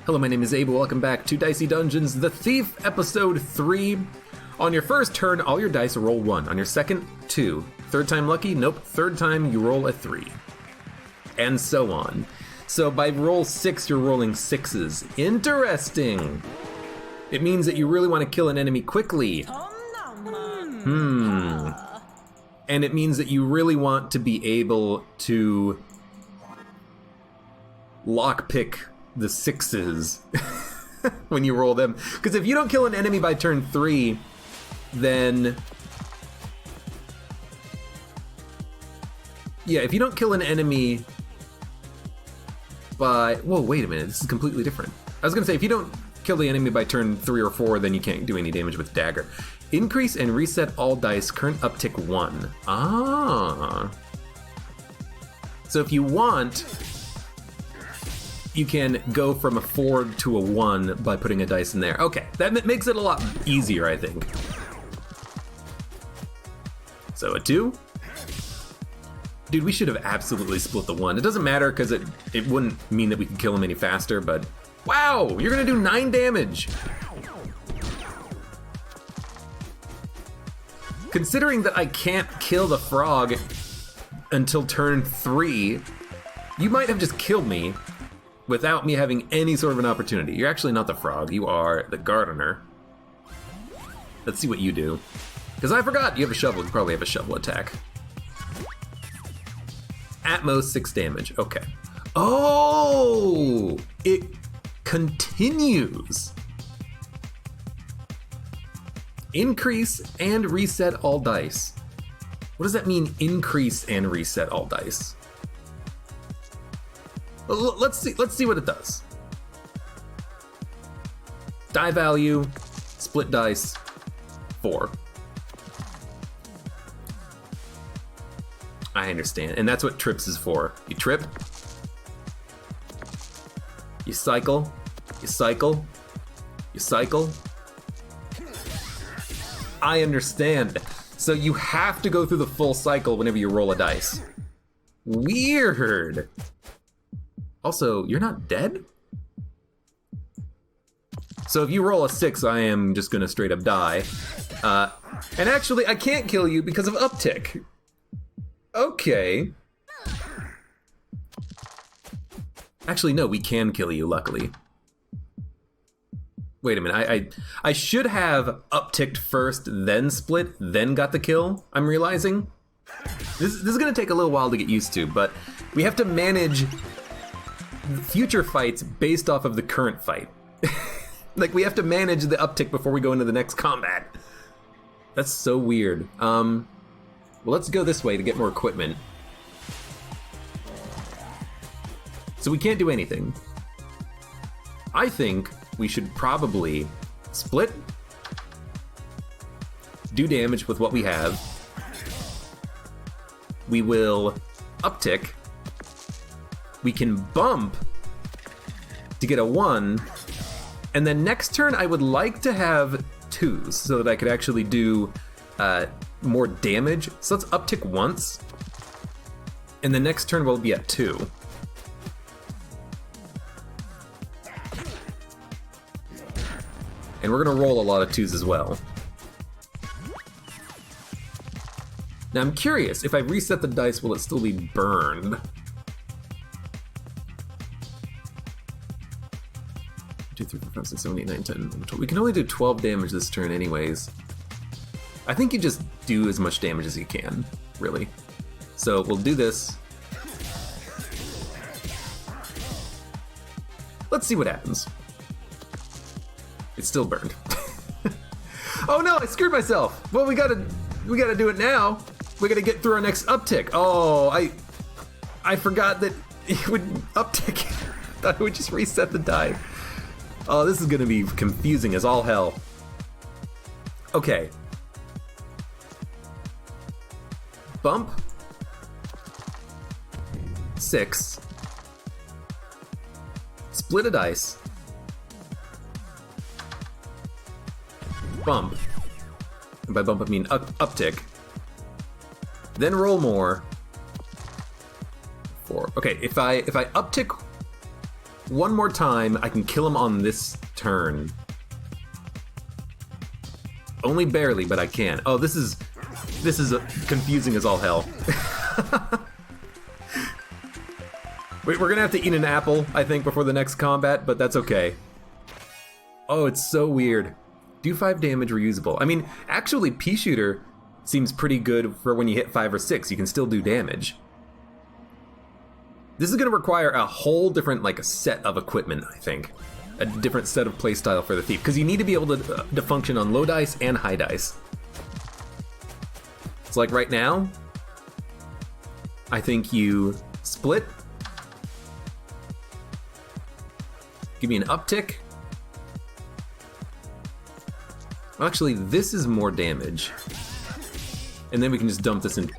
Hello, my name is Abe. Welcome back to Dicey Dungeons, The Thief, Episode 3. On your first turn, all your dice roll 1. On your second, 2. Third time lucky? Nope. Third time, you roll a 3. And so on. So by roll 6, you're rolling 6s. Interesting. It means that you really want to kill an enemy quickly. And it means that you really want to be able to lockpick the 6s when you roll them. Because if you don't kill an enemy by turn 3, then... yeah, if you don't kill an enemy by... whoa, wait a minute, this is completely different. I was going to say, if you don't kill the enemy by turn 3 or 4, then you can't do any damage with dagger. Increase and reset all dice, current uptick 1. Ah. So if you want... you can go from a 4 to a 1 by putting a dice in there. Okay, that makes it a lot easier, I think. So a 2. Dude, we should have absolutely split the 1. It doesn't matter because it wouldn't mean that we could kill him any faster, but wow, you're gonna do 9 damage. Considering that I can't kill the frog until turn 3, you might have just killed me without me having any sort of an opportunity. You're actually not the frog, you are the gardener. Let's see what you do. Because I forgot, you have a shovel, you probably have a shovel attack. At most 6 damage, okay. Oh, it continues. Increase and reset all dice. What does that mean, increase and reset all dice? Let's see what it does. Die value, split dice, 4. I understand, and that's what trips is for. You trip, you cycle, you cycle, you cycle. I understand. So you have to go through the full cycle whenever you roll a dice. Weird. Also, you're not dead? So if you roll a 6, I am just gonna straight up die. And actually, I can't kill you because of Uptick. Okay. Actually, no, we can kill you, luckily. Wait a minute, I should have upticked first, then split, then got the kill, I'm realizing. This is gonna take a little while to get used to, but we have to manage future fights based off of the current fight. Like, we have to manage the uptick before we go into the next combat. That's so weird. Well, let's go this way to get more equipment. So we can't do anything. I think we should probably split, do damage with what we have. We will uptick. We can bump to get a 1, and then next turn I would like to have 2s so that I could actually do more damage. So let's uptick once, and the next turn will be at 2. And we're gonna roll a lot of 2s as well. Now I'm curious, if I reset the dice, will it still be burned? 2, 3, 4, 5, 6, 7, 8, 9, 10, 11, 12. We can only do 12 damage this turn anyways. I think you just do as much damage as you can, really. So we'll do this. Let's see what happens. It's still burned. Oh no, I screwed myself. Well, we gotta do it now. We gotta get through our next uptick. Oh, I forgot that it would uptick. I thought it would just reset the die. Oh, this is gonna be confusing as all hell. Okay. Bump. 6. Split a dice. Bump. And by bump I mean uptick. Then roll more. 4. Okay, if I uptick one more time, I can kill him on this turn. Only barely, but I can. Oh, this is confusing as all hell. Wait, we're gonna have to eat an apple, I think, before the next combat, but that's okay. Oh, it's so weird. Do 5 damage, reusable. I mean, actually, Pea Shooter seems pretty good for when you hit 5 or 6. You can still do damage. This is gonna require a whole different, like, set of equipment, I think. A different set of playstyle for the Thief, because you need to be able to function on low dice and high dice. So like right now, I think you split. Give me an uptick. Actually, this is more damage. And then we can just dump this in.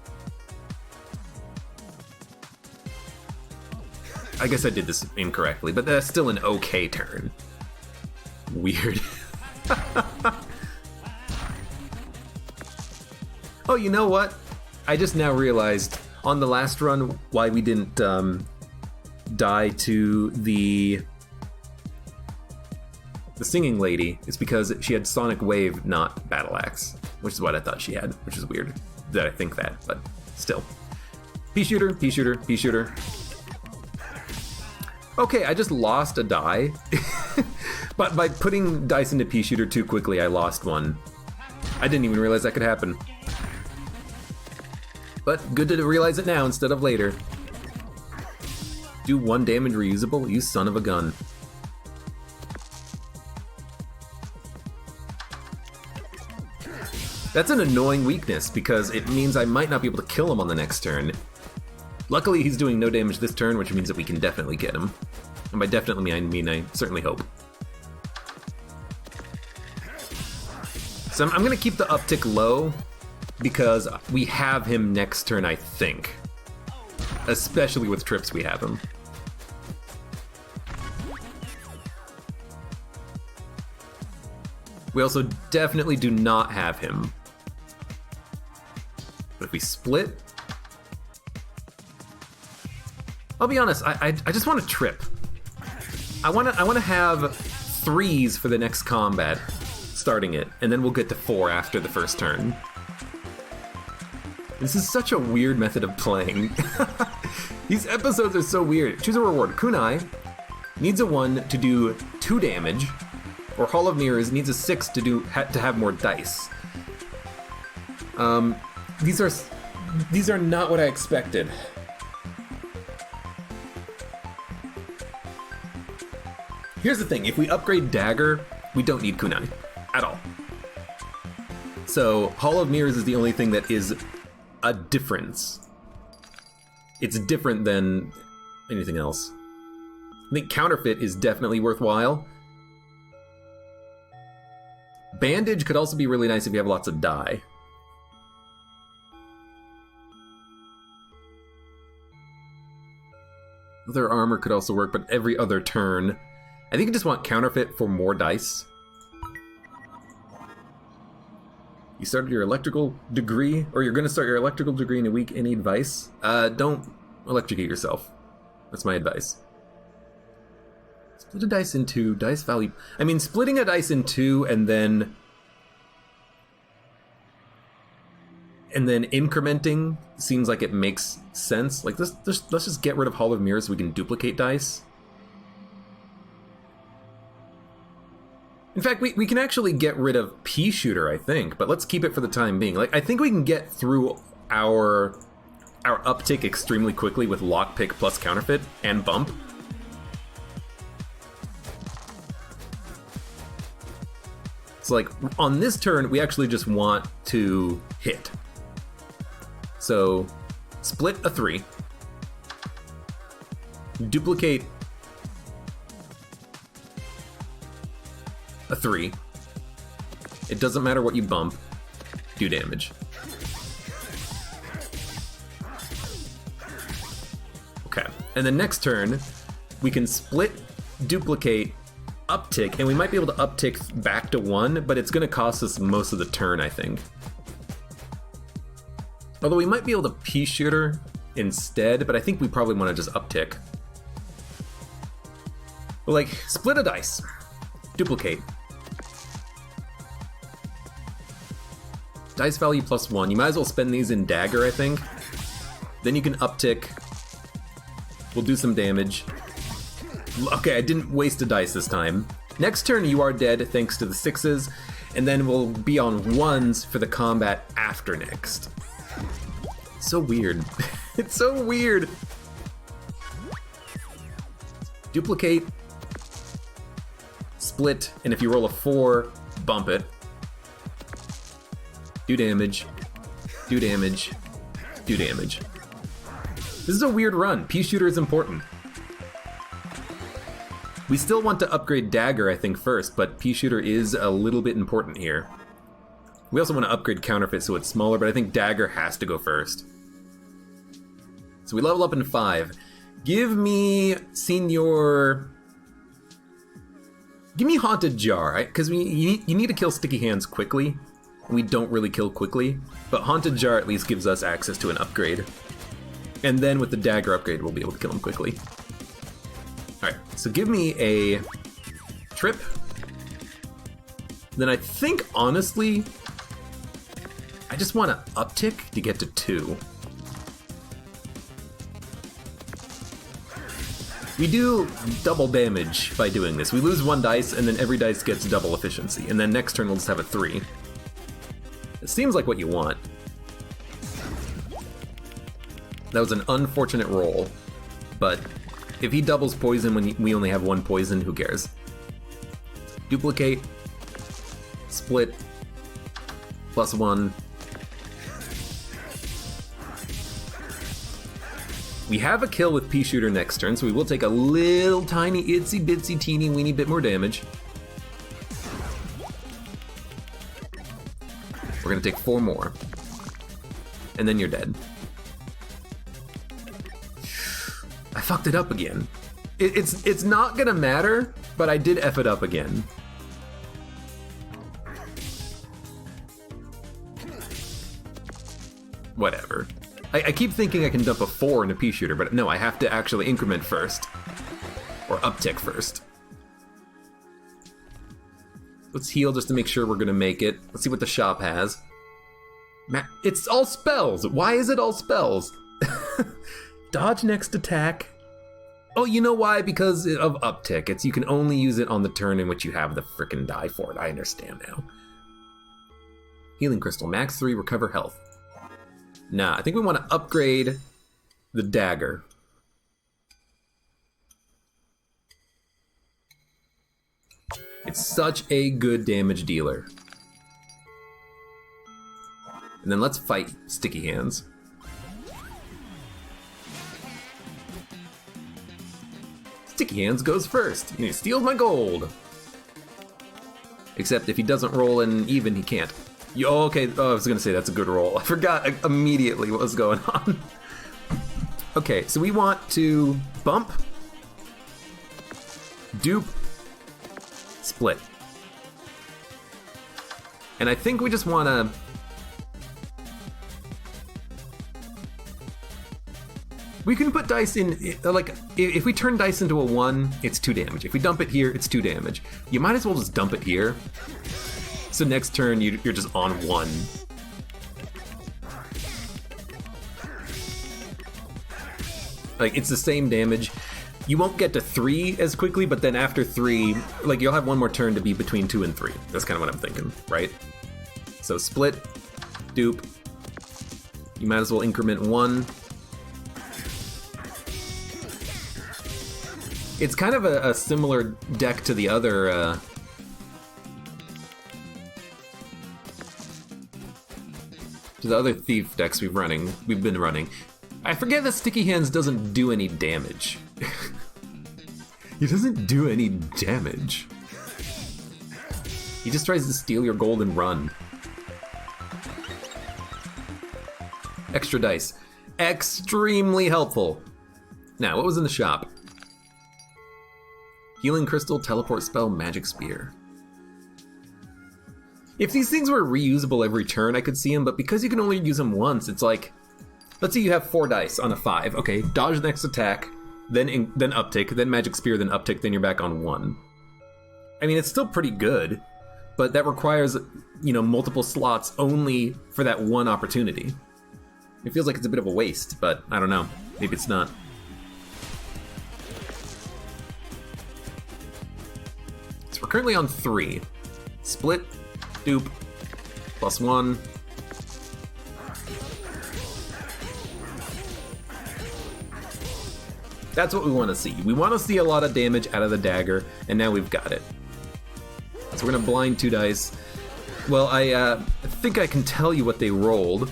I guess I did this incorrectly, but that's still an okay turn. Weird. Oh, you know what? I just now realized on the last run why we didn't die to the singing lady. It's because she had Sonic Wave, not Battle Axe, which is what I thought she had, which is weird that I think that, but still. Pea Shooter, Pea Shooter, Pea Shooter. Okay, I just lost a die. But by putting dice into Pea Shooter too quickly, I lost one. I didn't even realize that could happen. But good to realize it now instead of later. Do 1 damage reusable? You son of a gun. That's an annoying weakness because it means I might not be able to kill him on the next turn. Luckily, he's doing no damage this turn, which means that we can definitely get him. And by definitely, I mean I certainly hope. So I'm gonna keep the uptick low because we have him next turn, I think. Especially with trips we have him. We also definitely do not have him. But if we split... I'll be honest, I just want to trip. I want to have 3s for the next combat, starting it, and then we'll get to 4 after the first turn. This is such a weird method of playing. These episodes are so weird. Choose a reward. Kunai needs a 1 to do 2 damage, or Hall of Mirrors needs a 6 to have more dice. These are not what I expected. Here's the thing, if we upgrade Dagger, we don't need Kunai at all. So Hall of Mirrors is the only thing that is a difference. It's different than anything else. I think Counterfeit is definitely worthwhile. Bandage could also be really nice if you have lots of die. Other armor could also work, but every other turn. I think you just want Counterfeit for more dice. You started your electrical degree, or you're gonna start your electrical degree in a week. Any advice? Don't electrocute yourself. That's my advice. Split a dice in 2, dice value. I mean, splitting a dice in 2 and then incrementing seems like it makes sense. Like, let's just get rid of Hall of Mirrors so we can duplicate dice. In fact, we can actually get rid of Pea Shooter, I think, but let's keep it for the time being. Like, I think we can get through our uptick extremely quickly with Lockpick plus Counterfeit and Bump. So, like, on this turn, we actually just want to hit. So, split a 3. Duplicate a 3. It doesn't matter what you bump. Do damage. Okay. And the next turn, we can split, duplicate, uptick, and we might be able to uptick back to 1, but it's going to cost us most of the turn, I think. Although we might be able to Pea Shooter instead, but I think we probably want to just uptick. Like, split a dice. Duplicate. Dice value +1. You might as well spend these in dagger, I think. Then you can uptick. We'll do some damage. Okay, I didn't waste a dice this time. Next turn, you are dead thanks to the 6s, and then we'll be on 1s for the combat after next. So weird. It's so weird. Duplicate. Split, and if you roll a 4, bump it. Do damage. Do damage. Do damage. This is a weird run. Pea shooter is important. We still want to upgrade dagger, I think, first, but pea shooter is a little bit important here. We also want to upgrade counterfeit so it's smaller, but I think dagger has to go first. So we level up in 5. Give me Senior... Give me Haunted Jar, right? Because you need to kill Sticky Hands quickly. We don't really kill quickly, but Haunted Jar at least gives us access to an upgrade. And then with the dagger upgrade, we'll be able to kill him quickly. Alright, so give me a trip. Then I think, honestly, I just want to uptick to get to 2. We do double damage by doing this. We lose 1 dice, and then every dice gets double efficiency. And then next turn we'll just have a 3. It seems like what you want. That was an unfortunate roll, but if he doubles poison when we only have 1 poison, who cares? Duplicate, split, +1. We have a kill with Pea Shooter next turn, so we will take a little tiny itsy bitsy teeny weeny bit more damage. We're gonna take 4 more. And then you're dead. I fucked it up again. It's not gonna matter, but I did F it up again. Whatever. I keep thinking I can dump a 4 in a pea shooter, but no, I have to actually increment first. Or uptick first. Let's heal just to make sure we're gonna make it. Let's see what the shop has. It's all spells! Why is it all spells? Dodge next attack. Oh, you know why? Because of uptick. You can only use it on the turn in which you have the frickin' die for it. I understand now. Healing Crystal, max 3, recover health. Nah, I think we want to upgrade the dagger. It's such a good damage dealer. And then let's fight Sticky Hands. Sticky Hands goes first. He steals my gold. Except if he doesn't roll an even, he can't. Okay, I was gonna say that's a good roll. I forgot immediately what was going on. Okay, so we want to bump, dupe, split. And I think we just wanna... We can put dice in, like, if we turn dice into a 1, it's 2 damage. If we dump it here, it's 2 damage. You might as well just dump it here. So next turn, you're just on 1. Like, it's the same damage. You won't get to 3 as quickly, but then after 3, like, you'll have 1 more turn to be between 2 and 3. That's kind of what I'm thinking, right? So split, dupe. You might as well increment 1. It's kind of a similar deck to the other... to the other thief decks we've been running. I forget that Sticky Hands doesn't do any damage. He doesn't do any damage. He just tries to steal your gold and run. Extra dice. Extremely helpful. Now, what was in the shop? Healing Crystal, Teleport Spell, Magic Spear. If these things were reusable every turn, I could see them, but because you can only use them once, it's like... Let's say you have 4 dice on a 5. Okay, dodge next attack, then Uptick, then Magic Spear, then Uptick, then you're back on 1. I mean, it's still pretty good, but that requires, you know, multiple slots only for that one opportunity. It feels like it's a bit of a waste, but I don't know. Maybe it's not. So we're currently on 3. Split, dupe, +1. That's what we want to see. We want to see a lot of damage out of the dagger, and now we've got it. So we're gonna blind 2 dice. Well, I think I can tell you what they rolled.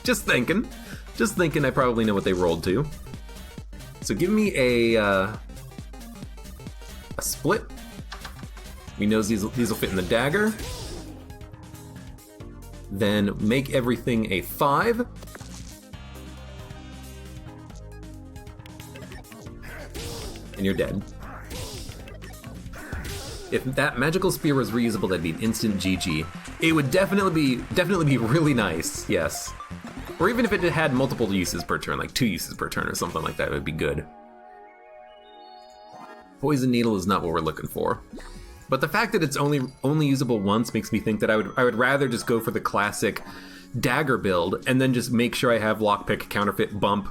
Just thinking I probably know what they rolled to. So give me a split. We know these will fit in the dagger. Then make everything a 5. And you're dead. If that magical spear was reusable, that'd be an instant GG. It would definitely be really nice, yes. Or even if it had multiple uses per turn, like 2 uses per turn or something like that, it would be good. Poison Needle is not what we're looking for. But the fact that it's only usable once makes me think that I would rather just go for the classic dagger build and then just make sure I have lockpick, counterfeit, bump,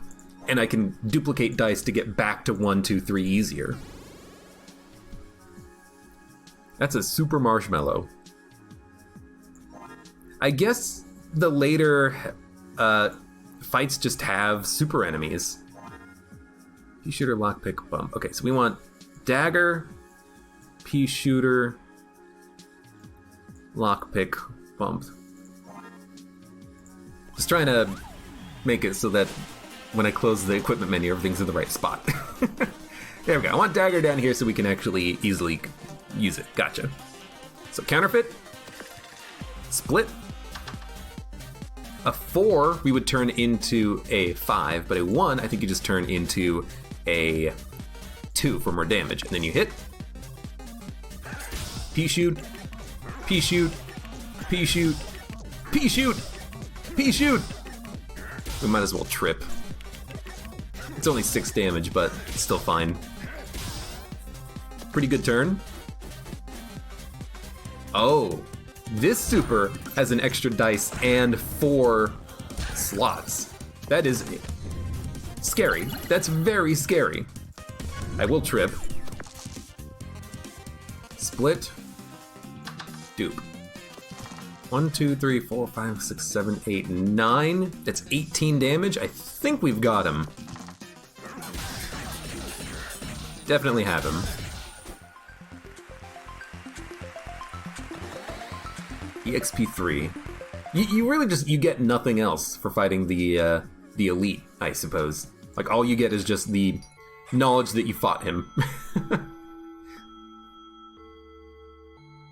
and I can duplicate dice to get back to 1, 2, 3 easier. That's a super marshmallow. I guess the later fights just have super enemies. Pea shooter, lockpick, bump. Okay, so we want dagger, pea shooter, lockpick, bump. Just trying to make it so that when I close the equipment menu, everything's in the right spot. There we go. I want dagger down here so we can actually easily use it. Gotcha. So counterfeit, split. A 4 we would turn into a 5, but a 1 I think you just turn into a 2 for more damage. And then you hit. Pea shoot, pea shoot, pea shoot, pea shoot, pea shoot. We might as well trip. It's only 6 damage, but it's still fine. Pretty good turn. Oh, this super has an extra dice and 4 slots. That is scary. That's very scary. I will trip. Split. Dupe. 1, 2, 3, 4, 5, 6, 7, 8, 9. That's 18 damage. I think we've got him. Definitely have him. EXP3. You really just, you get nothing else for fighting the elite, I suppose. Like, all you get is just the knowledge that you fought him.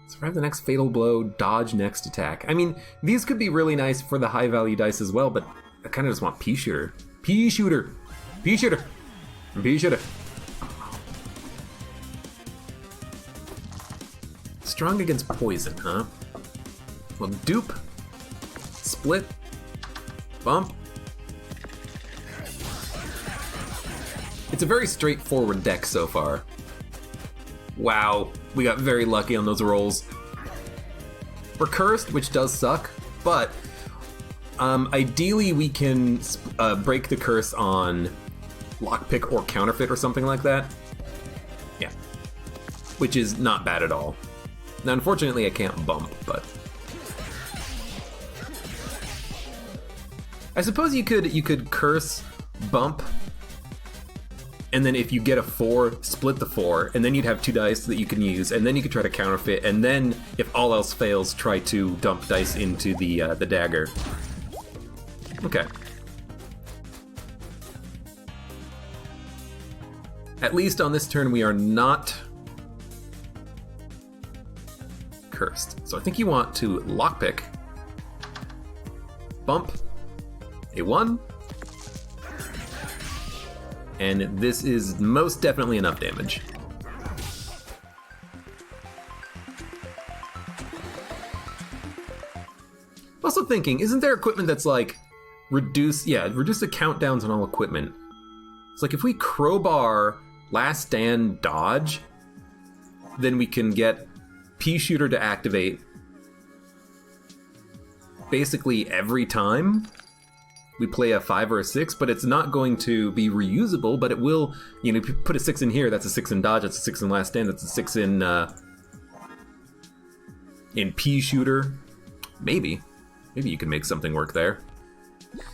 Survive the next fatal blow, dodge next attack. I mean, these could be really nice for the high value dice as well, but I kind of just want pea shooter. Pea shooter! Pea shooter! Pea shooter! Strong against poison, huh? Well, dupe, split, bump. It's a very straightforward deck so far. Wow, we got very lucky on those rolls. We're cursed, which does suck, but ideally we can break the curse on lockpick or counterfeit or something like that. Yeah, which is not bad at all. Now, unfortunately, I can't bump, but I suppose you could curse, bump, and then if you get a 4, split the 4, and then you'd have 2 dice that you can use, and then you could try to counterfeit, and then if all else fails, try to dump dice into the dagger. Okay. At least on this turn, we are not cursed. So I think you want to lockpick, bump, a 1, and this is most definitely enough damage. Also thinking, isn't there equipment that's like reduce the countdowns on all equipment. It's like if we crowbar last stand dodge, then we can get pea shooter to activate basically every time we play a 5 or a 6, but it's not going to be reusable, but it will, you know, if you put a 6 in here, that's a 6 in dodge, that's a 6 in last stand, that's a 6 in pea shooter. Maybe you can make something work there. But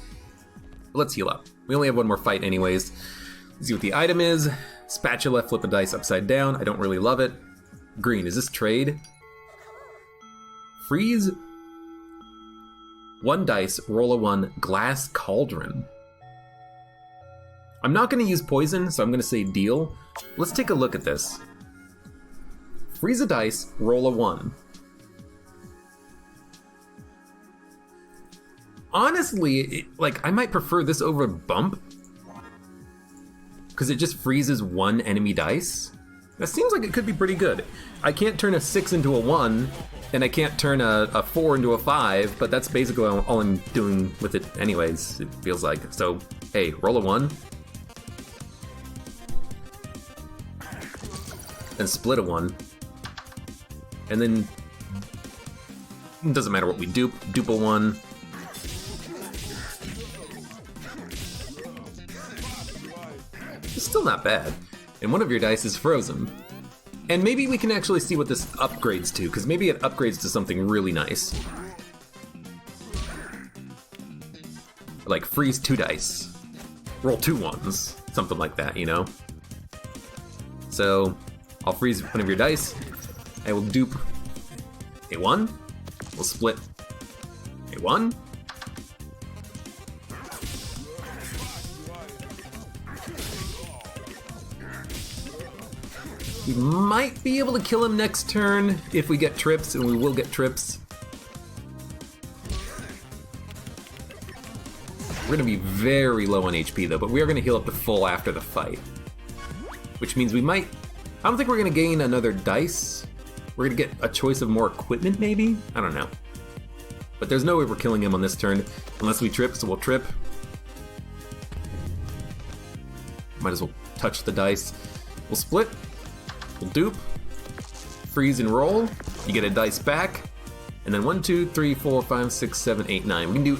let's heal up. We only have one more fight anyways. Let's see what the item is. Spatula, flip a dice upside down. I don't really love it. Green, is this trade? Freeze 1 dice, roll a 1, glass cauldron. I'm not going to use poison, so I'm going to say deal. Let's take a look at this. Freeze a dice, roll a 1. Honestly, I might prefer this over bump, because it just freezes 1 enemy dice. That seems like it could be pretty good. I can't turn a 6 into a 1, and I can't turn a 4 into a 5, but that's basically all I'm doing with it anyways, it feels like. So, hey, roll a 1. And split a 1. And then, it doesn't matter what we dupe a 1. It's still not bad. And one of your dice is frozen. And maybe we can actually see what this upgrades to, because maybe it upgrades to something really nice. Like freeze 2 dice. Roll 2 ones. Something like that, you know? So, I'll freeze one of your dice. I will dupe a 1. We'll split a 1. We might be able to kill him next turn if we get trips, and we will get trips. We're gonna be very low on HP though, but we are gonna heal up to full after the fight. Which means we might, I don't think we're gonna gain another dice. We're gonna get a choice of more equipment maybe? I don't know. But there's no way we're killing him on this turn, unless we trip, so we'll trip. Might as well touch the dice. We'll split. We'll dupe, freeze and roll, you get a dice back, and then 1, 2, 3, 4, 5, 6, 7, 8, 9. We can do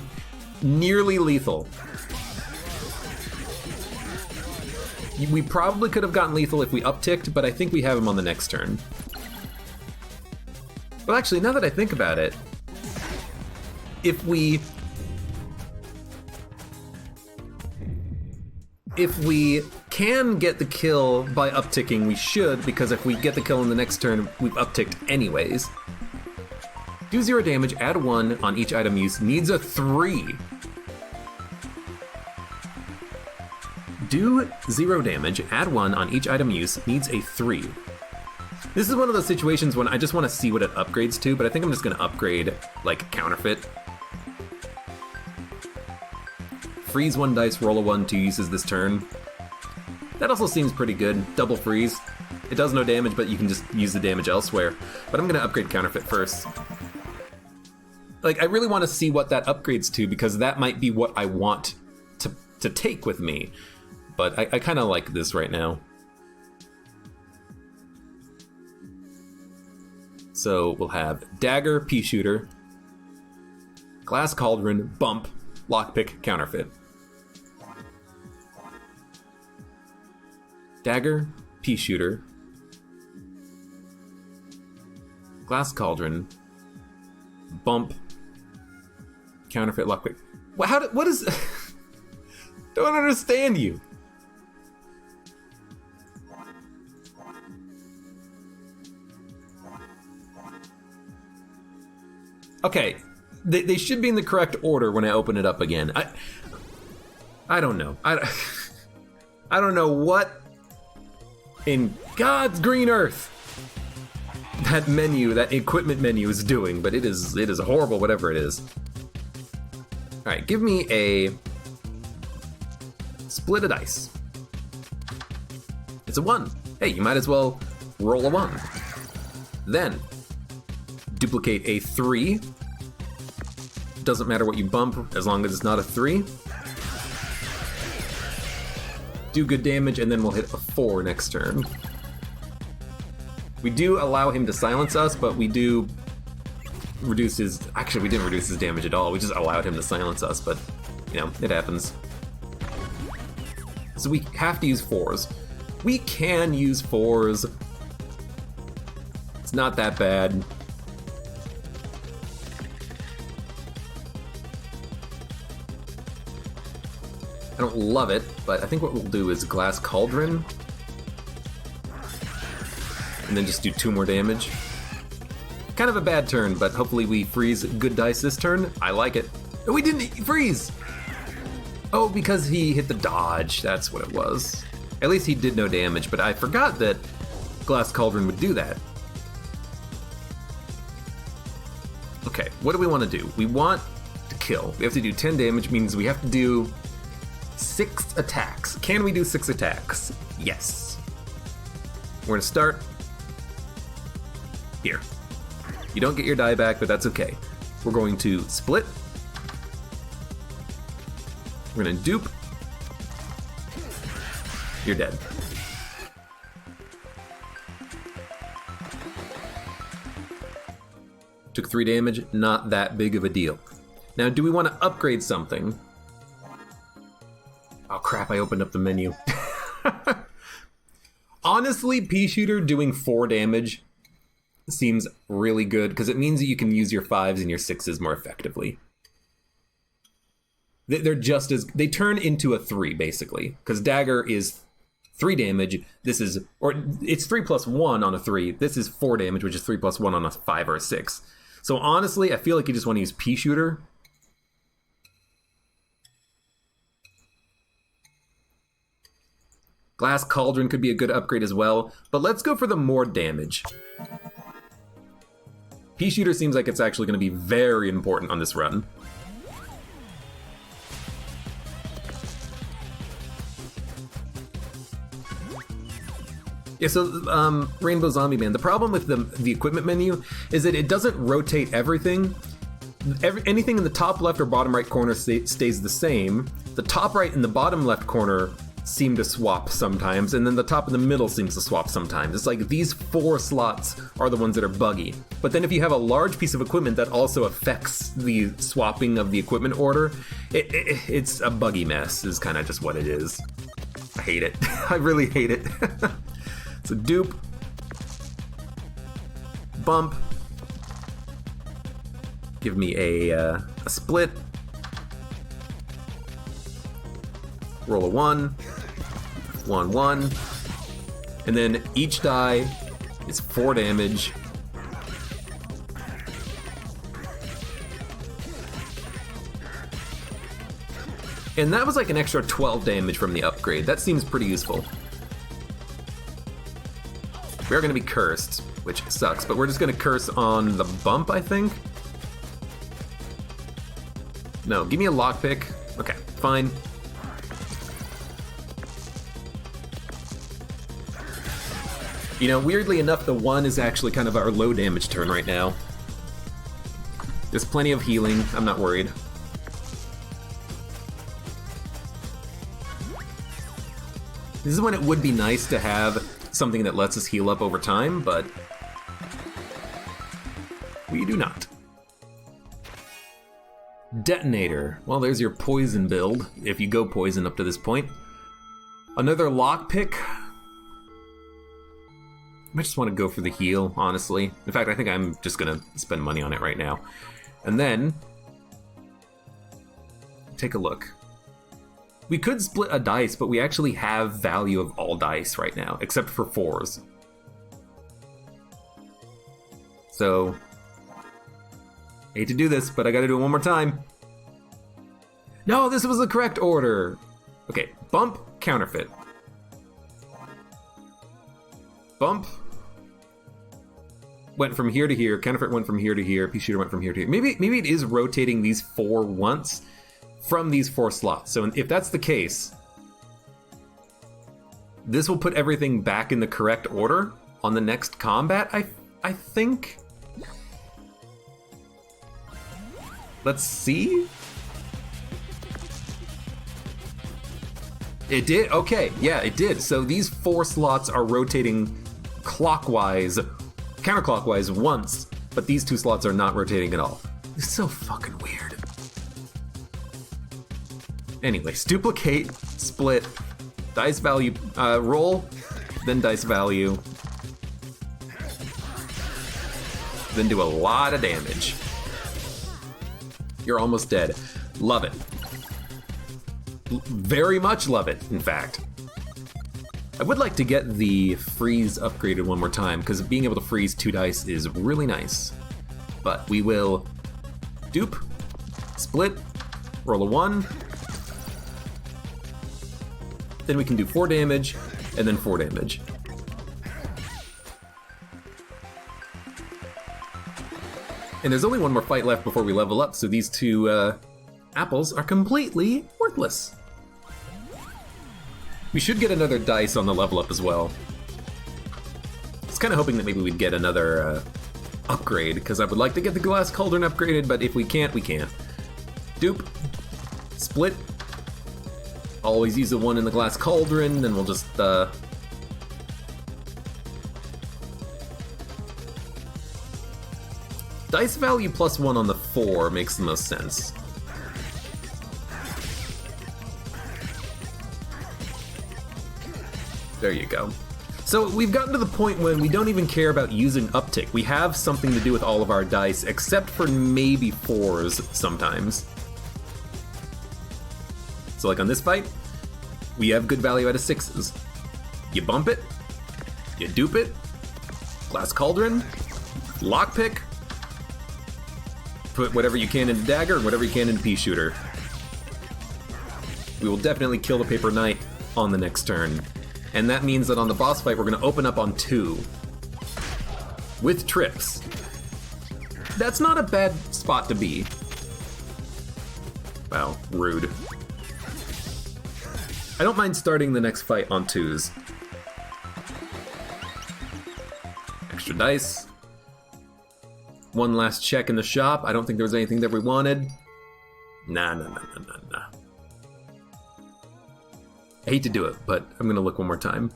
nearly lethal. We probably could have gotten lethal if we upticked, but I think we have him on the next turn. Well, actually, now that I think about it, if we can get the kill by upticking, we should, because if we get the kill in the next turn, we've upticked anyways. Do 0 damage, add 1 on each item used, needs a 3. Do 0 damage, add 1 on each item used, needs a 3. This is one of those situations when I just want to see what it upgrades to, but I think I'm just going to upgrade, like, counterfeit. Freeze 1 dice, roll a 1, 2 uses this turn. That also seems pretty good. Double freeze. It does no damage, but you can just use the damage elsewhere. But I'm gonna upgrade counterfeit first. Like, I really want to see what that upgrades to, because that might be what I want to take with me. But I kind of like this right now. So we'll have dagger, pea shooter, glass cauldron, bump, lockpick, counterfeit. Dagger, pea shooter, glass cauldron, bump, counterfeit, lockpick. What is? Don't understand you. Okay, they should be in the correct order when I open it up again. I don't know. I don't know what in God's green earth that menu, that equipment menu is doing, but it is horrible, whatever it is. All right, give me a split a dice. It's a 1. Hey, you might as well roll a 1. Then duplicate a 3. Doesn't matter what you bump, as long as it's not a 3. Do good damage, and then we'll hit a 4 next turn. We do allow him to silence us, but we do reduce his... Actually, we didn't reduce his damage at all. We just allowed him to silence us, but, you know, it happens. So we have to use 4s. We can use 4s. It's not that bad. I don't love it, but I think what we'll do is Glass Cauldron. And then just do 2 more damage. Kind of a bad turn, but hopefully we freeze good dice this turn. I like it. Oh, we didn't freeze! Oh, because he hit the dodge. That's what it was. At least he did no damage, but I forgot that Glass Cauldron would do that. Okay, what do we want to do? We want to kill. We have to do 10 damage, means we have to do 6 attacks. Can we do 6 attacks? Yes. We're gonna start here. You don't get your die back, but that's okay. We're going to split. We're gonna dupe. You're dead. Took 3 damage, not that big of a deal. Now, do we want to upgrade something? Oh crap, I opened up the menu. Honestly, Pea Shooter doing 4 damage seems really good, because it means that you can use your 5s and your 6s more effectively. They're just as... They turn into a 3, basically, because Dagger is 3 damage. This is... Or it's 3 plus 1 on a 3. This is 4 damage, which is 3 plus 1 on a 5 or a 6. So honestly, I feel like you just want to use Pea Shooter. Glass Cauldron could be a good upgrade as well, but let's go for the more damage. Pea Shooter seems like it's actually going to be very important on this run. Yeah, so Rainbow Zombie Man, the problem with the equipment menu is that it doesn't rotate everything. Anything in the top left or bottom right corner stays the same. The top right and the bottom left corner seem to swap sometimes, and then the top and the middle seems to swap sometimes. It's like these 4 slots are the ones that are buggy. But then if you have a large piece of equipment that also affects the swapping of the equipment order, it's a buggy mess, is kind of just what it is. I hate it. I really hate it. So dupe, bump, give me a split, roll a 1, 1, 1, and then each die is 4 damage. And that was like an extra 12 damage from the upgrade. That seems pretty useful. We are going to be cursed, which sucks, but we're just going to curse on the bump, I think? No, give me a lockpick. Okay, fine. You know, weirdly enough, the 1 is actually kind of our low damage turn right now. There's plenty of healing, I'm not worried. This is when it would be nice to have something that lets us heal up over time, but we do not. Detonator. Well, there's your poison build, if you go poison up to this point. Another lockpick. I just want to go for the heal, honestly. In fact, I think I'm just gonna spend money on it right now. And then, take a look. We could split a dice, but we actually have value of all dice right now, except for 4s. So, hate to do this, but I gotta do it one more time. No, this was the correct order. Okay, bump, counterfeit. Bump went from here to here, counterfeit went from here to here, Pea Shooter went from here to here. Maybe it is rotating these 4 once from these 4 slots. So if that's the case, this will put everything back in the correct order on the next combat, I think. Let's see. It did? Okay, yeah, it did. So these 4 slots are rotating clockwise, counterclockwise once, but these 2 slots are not rotating at all. It's so fucking weird. Anyways, duplicate, split, dice value, roll, then dice value, then do a lot of damage. You're almost dead. Love it. Very much love it, in fact. I would like to get the freeze upgraded one more time, because being able to freeze 2 dice is really nice. But we will dupe, split, roll a 1, then we can do 4 damage, and then 4 damage. And there's only one more fight left before we level up, so these 2 apples are completely worthless. We should get another dice on the level up as well. I was kind of hoping that maybe we'd get another upgrade, because I would like to get the glass cauldron upgraded, but if we can't, we can't. Dupe, split, always use the 1 in the glass cauldron, then we'll just dice value +1 on the 4 makes the most sense. There you go. So we've gotten to the point when we don't even care about using Uptick. We have something to do with all of our dice, except for maybe 4s sometimes. So like on this fight, we have good value out of 6s. You bump it, you dupe it, glass cauldron, lockpick, put whatever you can into dagger and whatever you can into pea shooter. We will definitely kill the paper knight on the next turn. And that means that on the boss fight, we're gonna open up on 2. With trips. That's not a bad spot to be. Wow, rude. I don't mind starting the next fight on 2s. Extra dice. One last check in the shop. I don't think there was anything that we wanted. Nah. I hate to do it, but I'm gonna look one more time.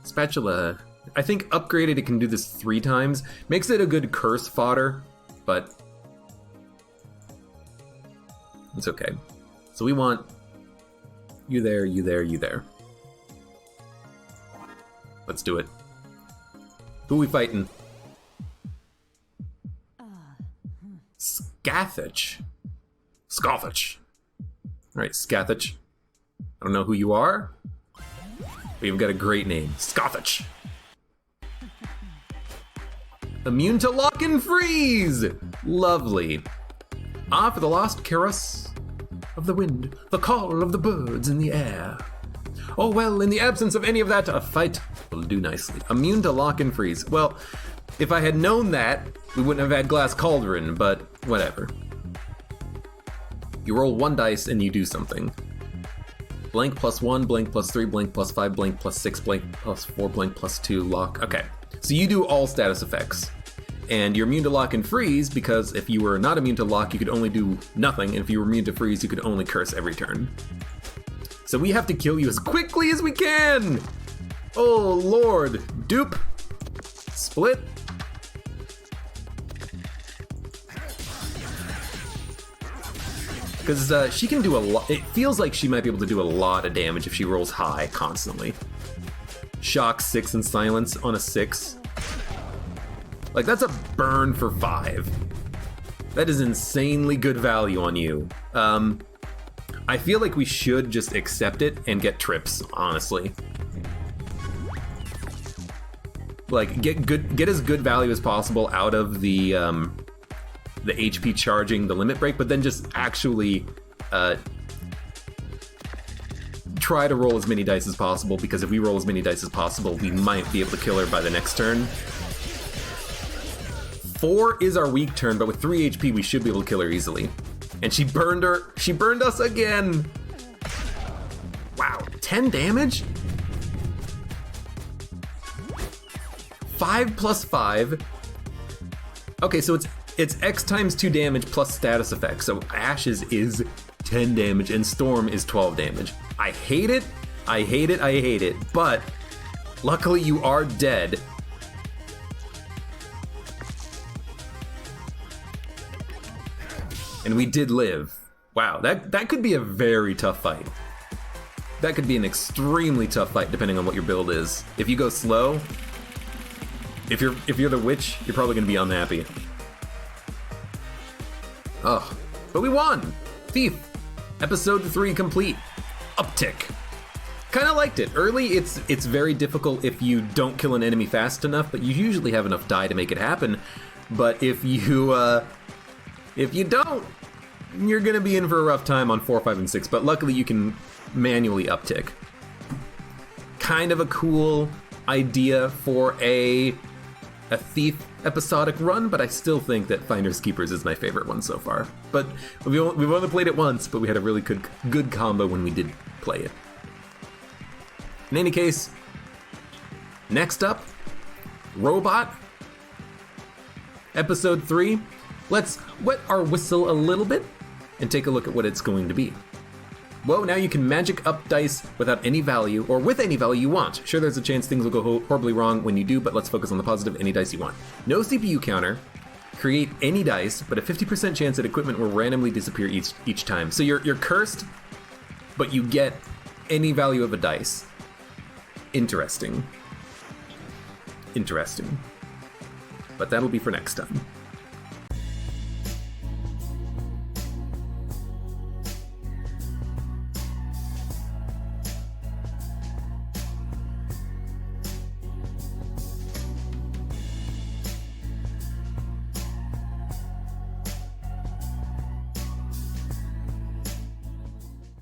Spatula, I think upgraded it can do this 3 times. Makes it a good curse fodder, but it's okay. So we want you there, you there, you there. Let's do it. Who are we fighting? Scathach. Scathach. Alright, Scathach. I don't know who you are, but you've got a great name. Scathach. Immune to lock and freeze! Lovely. Ah, for the lost caress of the wind, the call of the birds in the air. Oh well, in the absence of any of that, a fight will do nicely. Immune to lock and freeze. Well, if I had known that, we wouldn't have had glass cauldron, but whatever. You roll 1 dice and you do something. Blank +1, blank +3, blank +5, blank +6, blank +4, blank +2, lock. Okay, so you do all status effects. And you're immune to lock and freeze because if you were not immune to lock, you could only do nothing. And if you were immune to freeze, you could only curse every turn. So we have to kill you as quickly as we can! Oh lord. Dupe. Split. Because she can do a lot. It feels like she might be able to do a lot of damage if she rolls high constantly. Shock 6 and silence on a 6. Like, that's a burn for 5. That is insanely good value on you. I feel like we should just accept it and get trips, honestly. Like, get as good value as possible out of the HP charging the limit break, but then just actually try to roll as many dice as possible, because if we roll as many dice as possible, we might be able to kill her by the next turn. 4 is our weak turn, but with 3 HP, we should be able to kill her easily. And she burned her. She burned us again. Wow, 10 damage? 5 + 5. Okay, so it's X times 2 damage plus status effects. So Ashes is 10 damage and Storm is 12 damage. I hate it. I hate it. I hate it. But luckily you are dead. And we did live. Wow, that could be a very tough fight. That could be an extremely tough fight depending on what your build is. If you go slow, if you're the witch, you're probably gonna be unhappy. Oh, but we won! Thief, episode 3 complete. Uptick. Kinda liked it. Early, it's very difficult if you don't kill an enemy fast enough, but you usually have enough die to make it happen. But if you don't, you're gonna be in for a rough time on 4, 5, and 6, but luckily you can manually uptick. Kind of a cool idea for a Thief episodic run, but I still think that Finders Keepers is my favorite one so far. But we've only played it once, but we had a really good combo when we did play it. In any case, next up, Robot, episode 3. Let's wet our whistle a little bit and take a look at what it's going to be. Well, now you can magic up dice without any value, or with any value you want. Sure, there's a chance things will go horribly wrong when you do, but let's focus on the positive, any dice you want. No CPU counter, create any dice, but a 50% chance that equipment will randomly disappear each time. So you're cursed, but you get any value of a dice. Interesting. But that'll be for next time.